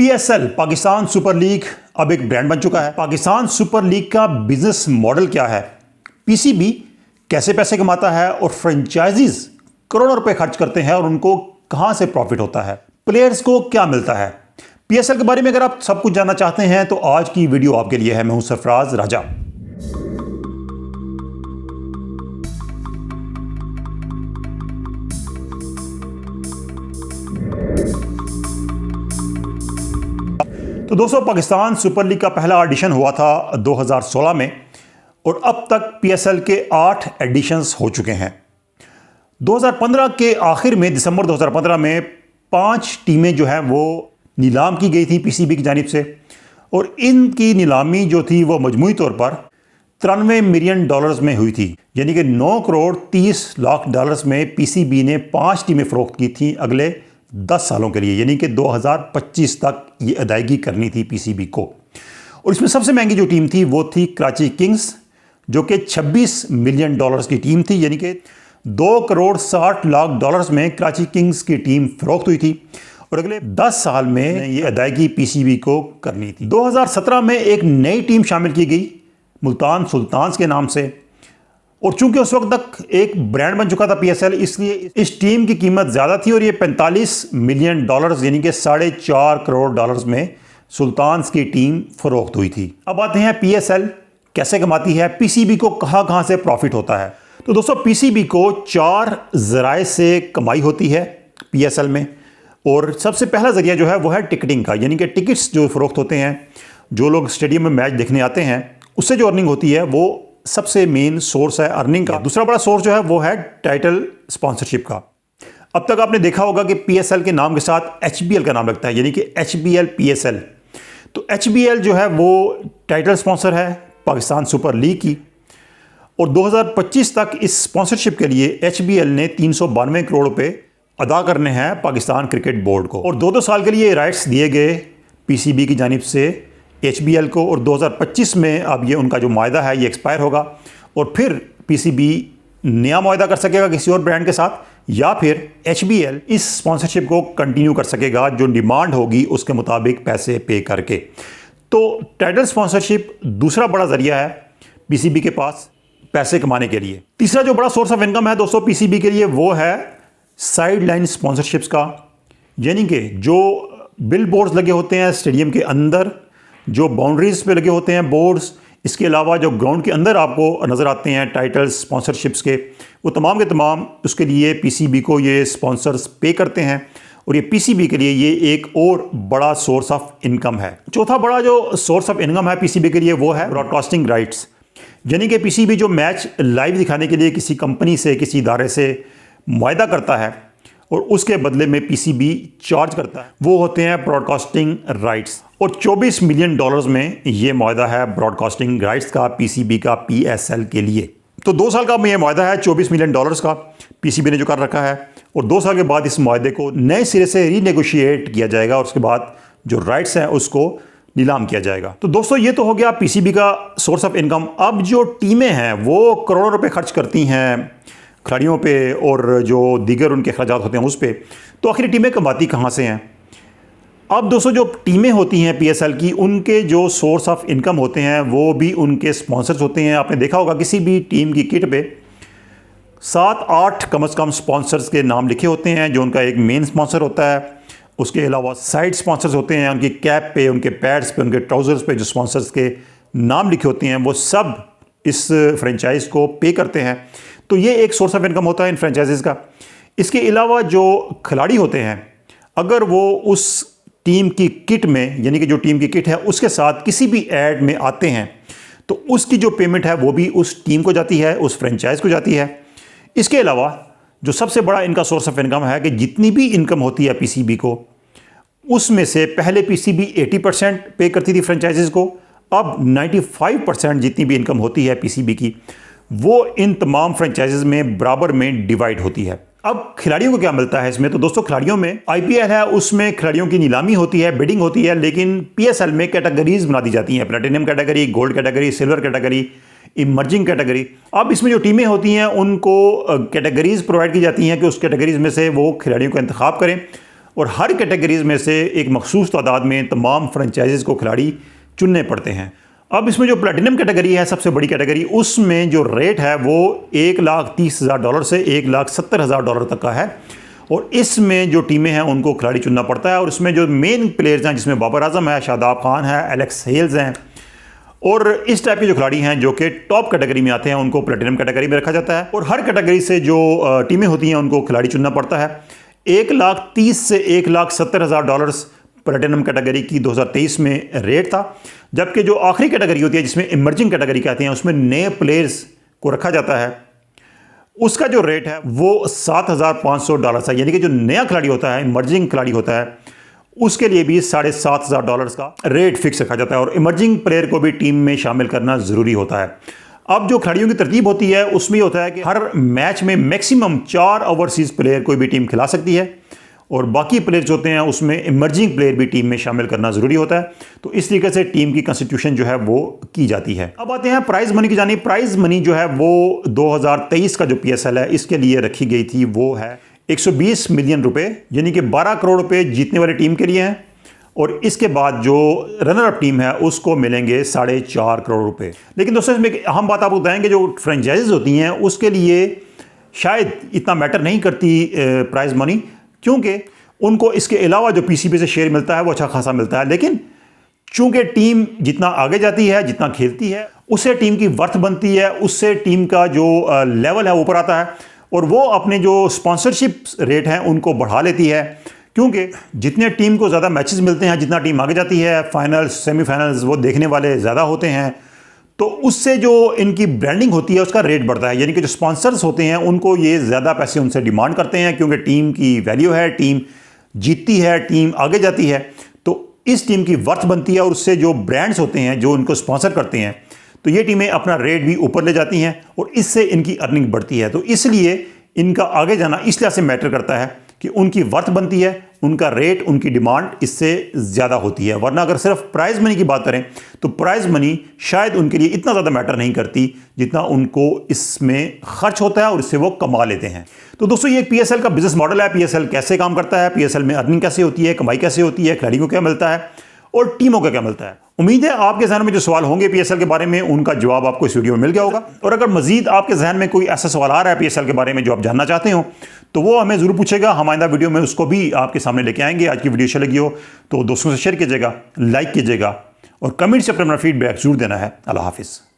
PSL Pakistan super league अब एक brand बन चुका है। पाकिस्तान सुपर लीग का बिजनेस मॉडल क्या है, पीसीबी कैसे पैसे कमाता है और फ्रेंचाइजीज करोड़ों रुपए खर्च करते हैं और उनको कहां से प्रॉफिट होता है, प्लेयर्स को क्या मिलता है। पीएसएल के बारे में अगर आप सब कुछ जानना चाहते हैं तो आज की वीडियो आपके लिए है। मैं हूं सरफराज राजा। तो दोस्तों, पाकिस्तान सुपर लीग का पहला एडिशन हुआ था 2016 में और अब तक पीएसएल के 8 एडिशंस हो चुके हैं। 2015 के आखिर में, दिसंबर 2015 में 5 टीमें जो हैं वो नीलाम की गई थी पीसीबी की जानिब से और इनकी नीलामी जो थी वो मजमूई तौर पर $93 मिलियन में हुई थी, यानी कि 9 करोड़ 30 लाख डॉलर्स में पीसीबी ने 5 टीमें फरोख्त की थी अगले 10 सालों के लिए, यानी कि 2025 तक ये अदायगी करनी थी पीसीबी को। और इसमें सबसे महंगी जो टीम थी वो थी कराची किंग्स, जो कि $26 मिलियन की टीम थी, यानी कि 2 करोड़ 60 लाख डॉलर्स में कराची किंग्स की टीम फरोख्त हुई थी और अगले 10 साल में ये अदायगी पीसीबी को करनी थी। 2017 में एक नई टीम शामिल की गई मुल्तान सुल्तान्स के नाम से, और चूंकि उस वक्त तक एक ब्रांड बन चुका था पीएसएल, इसलिए इस टीम की कीमत ज़्यादा थी और ये $45 मिलियन यानी कि 4.5 करोड़ डॉलर्स में सुल्तान्स की टीम फरोख्त हुई थी। अब आते हैं पीएसएल कैसे कमाती है, पीसीबी को कहाँ से प्रॉफिट होता है। तो दोस्तों, पीसीबी को 4 ज़राए से कमाई होती है पीएसएल में, और सबसे पहला ज़रिया जो है वो है टिकटिंग का, यानी कि टिकट्स जो फरोख्त होते हैं, जो लोग स्टेडियम में मैच देखने आते हैं, उससे जो अर्निंग होती है वो सबसे मेन सोर्स है अर्निंग का। दूसरा बड़ा सोर्स जो है वो है टाइटल स्पॉन्सरशिप का। अब तक आपने देखा होगा कि पीएसएल के नाम के साथ एचबीएल का नाम लगता है, यानी कि एचबीएल पीएसएल। तो एचबीएल जो है वो टाइटल स्पॉन्सर है पाकिस्तान सुपर लीग की, और 2025 तक इस स्पॉन्सरशिप के लिए एचबीएल ने 392 करोड़ रुपए अदा करने हैं पाकिस्तान क्रिकेट बोर्ड को, और 2-2 साल के लिए राइट्स दिए गए पीसीबी की जानिब से एचबीएल को, और 2025 में अब ये उनका जो मुआहदा है ये एक्सपायर होगा और फिर पीसीबी नया मुआहदा कर सकेगा किसी और ब्रांड के साथ, या फिर एचबीएल इस स्पॉन्सरशिप को कंटिन्यू कर सकेगा जो डिमांड होगी उसके मुताबिक पैसे पे करके। तो टाइटल स्पॉन्सरशिप दूसरा बड़ा जरिया है पीसीबी के पास पैसे कमाने के लिए। तीसरा जो बड़ा सोर्स ऑफ इनकम है दोस्तों पीसीबी के लिए वो है साइड लाइन स्पॉन्सरशिप्स का, यानी कि जो बिल बोर्ड्स लगे होते हैं स्टेडियम के अंदर, जो बाउंड्रीज पे लगे होते हैं बोर्ड्स, इसके अलावा जो ग्राउंड के अंदर आपको नज़र आते हैं टाइटल्स स्पॉन्सरशिप्स के, वो तमाम के तमाम उसके लिए पीसीबी को ये स्पॉन्सर्स पे करते हैं और ये पीसीबी के लिए ये एक और बड़ा सोर्स ऑफ इनकम है। चौथा बड़ा जो सोर्स ऑफ इनकम है पीसीबी के लिए वो है ब्रॉडकास्टिंग राइट्स, यानी कि पीसीबी जो मैच लाइव दिखाने के लिए किसी कंपनी से, किसी इदारे से मुआहदा करता है और उसके बदले में पीसीबी चार्ज करता है, वो होते हैं ब्रॉडकास्टिंग राइट्स, और $24 मिलियन में ये मुआहदा है ब्रॉडकास्टिंग राइट्स का पीसीबी का पीएसएल के लिए। तो 2 साल का ये मुआहदा है $24 मिलियन का पीसीबी ने जो कर रखा है, और 2 साल के बाद इस मुआहदे को नए सिरे से रीनेगोशिएट किया जाएगा और उसके बाद जो राइट्स हैं उसको नीलाम किया जाएगा। तो दोस्तों, ये तो हो गया पीसीबी का सोर्स ऑफ इनकम। अब जो टीमें हैं वो करोड़ों रुपए खर्च करती हैं खिलाड़ियों पे और जो दीगर उनके अखराजात होते हैं उस पर, तो आखिर टीमें कमाती कहाँ से हैं। अब दोस्तों, जो टीमें होती हैं पीएसएल की, उनके जो सोर्स ऑफ इनकम होते हैं वो भी उनके स्पॉन्सर्स होते हैं। आपने देखा होगा किसी भी टीम की किट पे 7-8 कम से कम स्पॉन्सर्स के नाम लिखे होते हैं, जो उनका एक मेन स्पॉन्सर होता है। उसके अलावा साइड स्पॉन्सर्स होते हैं, उनकी कैप पे, उनके पैड्स पे, उनके ट्राउज़र्स पे जो स्पॉन्सर्स के नाम लिखे होते हैं वो सब इस फ्रेंचाइज को पे करते हैं। तो ये एक सोर्स ऑफ इनकम होता है इन फ्रेंचाइजीज़ का। इसके अलावा जो खिलाड़ी होते हैं, अगर वो उस टीम की किट में, यानी कि जो टीम की किट है उसके साथ किसी भी ऐड में आते हैं, तो उसकी जो पेमेंट है वो भी उस टीम को जाती है, उस फ्रेंचाइज को जाती है। इसके अलावा जो सबसे बड़ा इनका सोर्स ऑफ इनकम है कि जितनी भी इनकम होती है पीसीबी को, उसमें से पहले पीसीबी 80% पे करती थी फ्रेंचाइजीज को, अब 95% जितनी भी इनकम होती है पीसीबी की वो इन तमाम फ्रेंचाइजीज में बराबर में डिवाइड होती है। अब खिलाड़ियों को क्या मिलता है इसमें, तो दोस्तों खिलाड़ियों में आईपीएल है, उसमें खिलाड़ियों की नीलामी होती है, बिडिंग होती है, लेकिन पीएसएल में कैटेगरीज बना दी जाती हैं, platinum category, gold category, silver category, emerging category. अब इसमें जो टीमें होती हैं उनको कैटेगरीज प्रोवाइड की जाती हैं कि उस कैटेगरीज में से वो खिलाड़ियों का इंतखाब करें और हर कैटेगरीज में से एक मखसूस तादाद में तमाम फ्रेंचाइजीज को खिलाड़ी चुनने पड़ते हैं। अब इसमें जो प्लेटिनम कैटेगरी है, सबसे बड़ी कैटेगरी, उसमें जो रेट है वो $1,30,000 से $1,70,000 तक का है। और इसमें जो टीमें हैं उनको खिलाड़ी चुनना पड़ता है। और इसमें जो मेन प्लेयर्स हैं, जिसमें बाबर आजम है, शादाब खान है, एलेक्स हेल्स हैं, और इस टाइप के जो खिलाड़ी हैं जो कि टॉप कैटेगरी में आते हैं, उनको प्लेटिनम कैटेगरी में रखा जाता है। और हर कैटेगरी से जो टीमें होती हैं उनको खिलाड़ी चुनना पड़ता है। $1,30,000 से $1,70,000 प्लेटिनम कैटेगरी की 2023 में रेट था। जबकि जो आखिरी कैटेगरी होती है, जिसमें इमर्जिंग कैटेगरी कहते हैं, उसमें नए प्लेयर्स को रखा जाता है, उसका जो रेट है वो $7,500 है। यानी कि जो नया खिलाड़ी होता है, इमर्जिंग खिलाड़ी होता है, उसके लिए भी $7,500 का रेट फिक्स रखा जाता है। और इमर्जिंग प्लेयर को भी टीम में शामिल करना ज़रूरी होता है। अब जो खिलाड़ियों की तरतीब होती है उसमें होता है कि हर मैच में मैक्सिमम 4 ओवरसीज़ प्लेयर कोई भी टीम खिला सकती है, और बाकी प्लेयर्स होते हैं उसमें इमर्जिंग प्लेयर भी टीम में शामिल करना ज़रूरी होता है। तो इस तरीके से टीम की कंस्टिट्यूशन जो है वो की जाती है। अब आते हैं प्राइज़ मनी की जानिब। प्राइज़ मनी जो है वो 2023 का जो PSL है इसके लिए रखी गई थी वो है $120 मिलियन, यानी कि 12 करोड़ रुपए जीतने वाली टीम के लिए हैं। और इसके बाद जो रनर अप टीम है उसको मिलेंगे 4.5 करोड़ रुपए। लेकिन दोस्तों इसमें एक अहम बात आपको बताएंगे, जो फ्रेंचाइजीज होती हैं उसके लिए शायद इतना मैटर नहीं करती प्राइज़ मनी, क्योंकि उनको इसके अलावा जो PCB से शेयर मिलता है वो अच्छा खासा मिलता है। लेकिन चूंकि टीम जितना आगे जाती है, जितना खेलती है, उससे टीम की वर्थ बनती है, उससे टीम का जो लेवल है ऊपर आता है, और वो अपने जो स्पॉन्सरशिप रेट हैं उनको बढ़ा लेती है। क्योंकि जितने टीम को ज़्यादा मैचेस मिलते हैं, जितना टीम आगे जाती है, फाइनल्स, सेमीफाइनल्स, वो देखने वाले ज़्यादा होते हैं, तो उससे जो इनकी ब्रांडिंग होती है उसका रेट बढ़ता है। यानी कि जो स्पॉन्सर्स होते हैं उनको ये ज़्यादा पैसे उनसे डिमांड करते हैं, क्योंकि टीम की वैल्यू है, टीम जीतती है, टीम आगे जाती है, तो इस टीम की वर्थ बनती है। और उससे जो ब्रांड्स होते हैं जो इनको स्पॉन्सर करते हैं, तो ये टीमें अपना रेट भी ऊपर ले जाती हैं और इससे इनकी अर्निंग बढ़ती है। तो इसलिए इनका आगे जाना इस लिहाज से मैटर करता है कि उनकी वर्थ बनती है, उनका रेट, उनकी डिमांड इससे ज़्यादा होती है। वरना अगर सिर्फ प्राइज़ मनी की बात करें तो प्राइज़ मनी शायद उनके लिए इतना ज़्यादा मैटर नहीं करती जितना उनको इसमें खर्च होता है और इससे वो कमा लेते हैं। तो दोस्तों ये PSL का बिजनेस मॉडल है। PSL कैसे काम करता है, PSL में अर्निंग कैसे होती है, कमाई कैसे होती है, खिलाड़ियों को क्या मिलता है और टीमों का क्या मिलता है। उम्मीद है आपके जहन में जो सवाल होंगे PSL के बारे में, उनका जवाब आपको इस वीडियो में मिल गया होगा। और अगर मजीद आपके जहन में कोई ऐसा सवाल आ रहा है PSL के बारे में जो आप जानना चाहते हो, तो वो हमें ज़रूर पूछेगा। हम आइंदा वीडियो में उसको भी आपके सामने लेके आएंगे। आज की वीडियो अच्छी लगी हो तो दोस्तों से शेयर कीजिएगा, लाइक कीजिएगा और कमेंट से अपना फीडबैक जरूर देना है। अल्लाह हाफिज़।